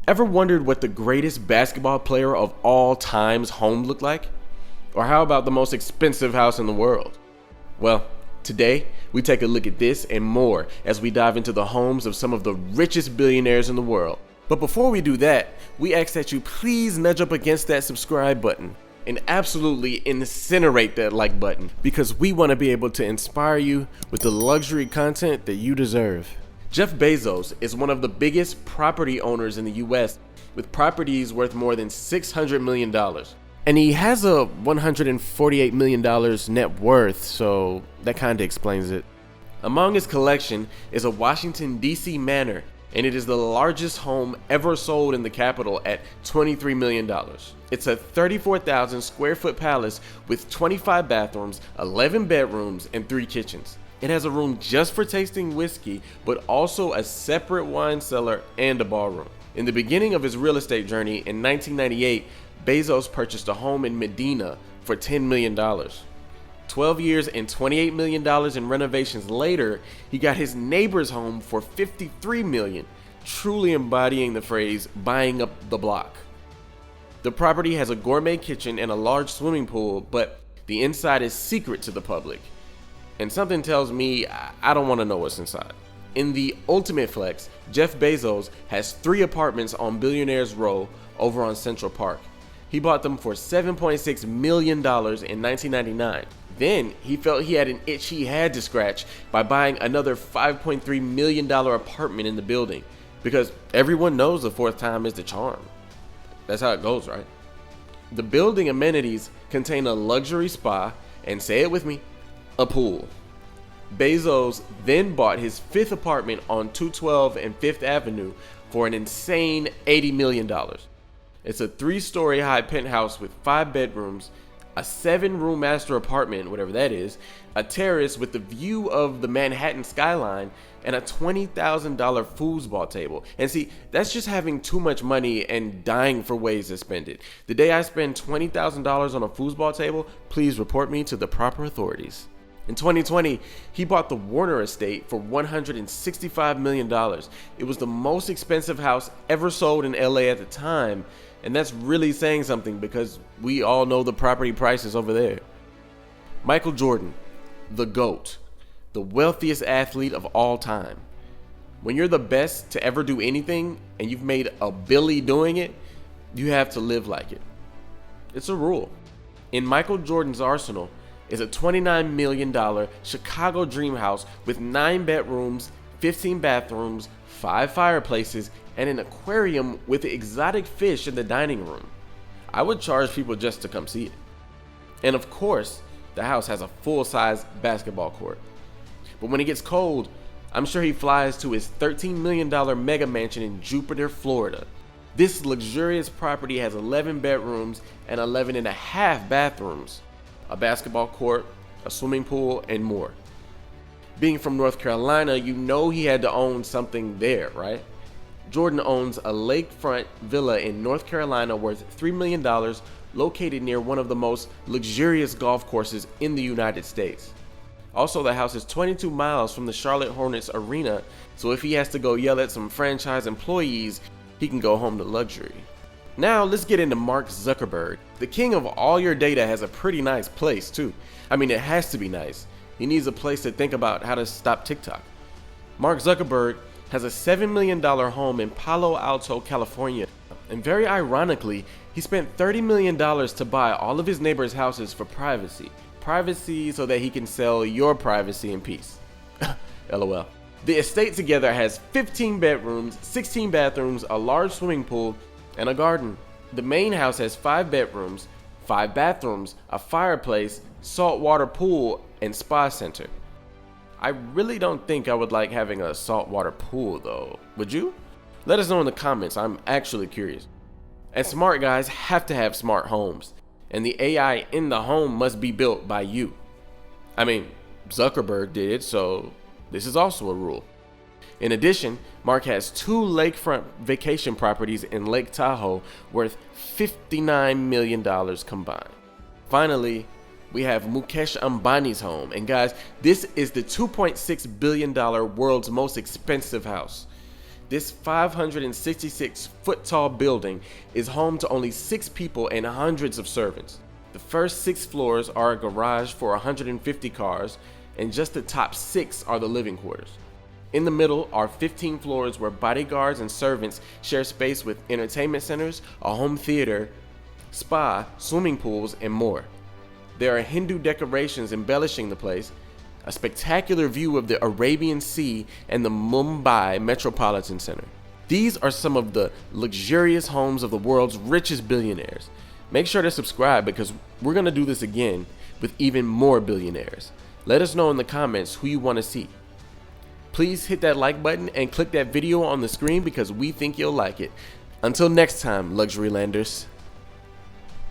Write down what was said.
Ever wondered what the greatest basketball player of all time's home looked like? Or how about the most expensive house in the world? Well, today we take a look at this and more as we dive into the homes of some of the richest billionaires in the world. But before we do that, we ask that you please nudge up against that subscribe button and absolutely incinerate that like button, because we want to be able to inspire you with the luxury content that you deserve. Jeff Bezos is one of the biggest property owners in the US, with properties worth more than $600 million. And he has a $148 million net worth, so that kind of explains it. Among his collection is a Washington, D.C. manor, and it is the largest home ever sold in the capital at $23 million. It's a 34,000 square foot palace with 25 bathrooms, 11 bedrooms, and 3 kitchens. It has a room just for tasting whiskey, but also a separate wine cellar and a ballroom. In the beginning of his real estate journey in 1998, Bezos purchased a home in Medina for $10 million. 12 years and $28 million in renovations later, he got his neighbor's home for $53 million, truly embodying the phrase, buying up the block. The property has a gourmet kitchen and a large swimming pool, but the inside is secret to the public. And something tells me I don't want to know what's inside. In the ultimate flex, Jeff Bezos has 3 apartments on Billionaires Row over on Central Park. He bought them for $7.6 million in 1999. Then he felt he had an itch he had to scratch by buying another $5.3 million apartment in the building, because everyone knows the 4th time is the charm. That's how it goes, right? The building amenities contain a luxury spa and, say it with me, a pool. Bezos then bought his 5th apartment on 212 and 5th Avenue for an insane $80 million. It's a 3-story high penthouse with 5 bedrooms, a 7-room master apartment, whatever that is, a terrace with the view of the Manhattan skyline, and a $20,000 foosball table. And see, that's just having too much money and dying for ways to spend it. The day I spend $20,000 on a foosball table, please report me to the proper authorities. In 2020, he bought the Warner estate for $165 million. It was the most expensive house ever sold in LA at the time, and that's really saying something because we all know the property prices over there. Michael Jordan, the GOAT, the wealthiest athlete of all time. When you're the best to ever do anything and you've made a billy doing it, you have to live like it. It's a rule. In Michael Jordan's arsenal is a $29 million Chicago dream house with 9 bedrooms, 15 bathrooms, 5 fireplaces, and an aquarium with exotic fish in the dining room. I would charge people just to come see it. And of course, the house has a full-size basketball court. But when it gets cold, I'm sure he flies to his $13 million mega mansion in Jupiter, Florida. This luxurious property has 11 bedrooms and 11 and a half bathrooms, a basketball court, a swimming pool, and more. Being from North Carolina, you know he had to own something there, right? Jordan owns a lakefront villa in North Carolina worth $3 million, located near one of the most luxurious golf courses in the United States. Also, the house is 22 miles from the Charlotte Hornets arena, so if he has to go yell at some franchise employees, he can go home to luxury. Now let's get into Mark Zuckerberg. The king of all your data has a pretty nice place too. I mean, it has to be nice. He needs a place to think about how to stop TikTok. Mark Zuckerberg has a $7 million home in Palo Alto, California. And very ironically, he spent $30 million to buy all of his neighbors' houses for privacy. Privacy so that he can sell your privacy in peace. LOL. The estate together has 15 bedrooms, 16 bathrooms, a large swimming pool, and a garden. The main house has 5 bedrooms, 5 bathrooms, a fireplace, saltwater pool, and spa center. I really don't think I would like having a saltwater pool though. Would you? Let us know in the comments. I'm actually curious. And smart guys have to have smart homes, and the AI in the home must be built by you. I mean, Zuckerberg did, so this is also a rule. In addition, Mark has 2 lakefront vacation properties in Lake Tahoe worth $59 million combined. Finally, we have Mukesh Ambani's home. And guys, this is the $2.6 billion world's most expensive house. This 566-foot tall building is home to only 6 people and hundreds of servants. The first 6 floors are a garage for 150 cars, and just the top 6 are the living quarters. In the middle are 15 floors where bodyguards and servants share space with entertainment centers, a home theater, spa, swimming pools, and more. There are Hindu decorations embellishing the place, a spectacular view of the Arabian Sea and the Mumbai Metropolitan Center. These are some of the luxurious homes of the world's richest billionaires. Make sure to subscribe because we're going to do this again with even more billionaires. Let us know in the comments who you want to see. Please hit that like button and click that video on the screen because we think you'll like it. Until next time, Luxury Landers.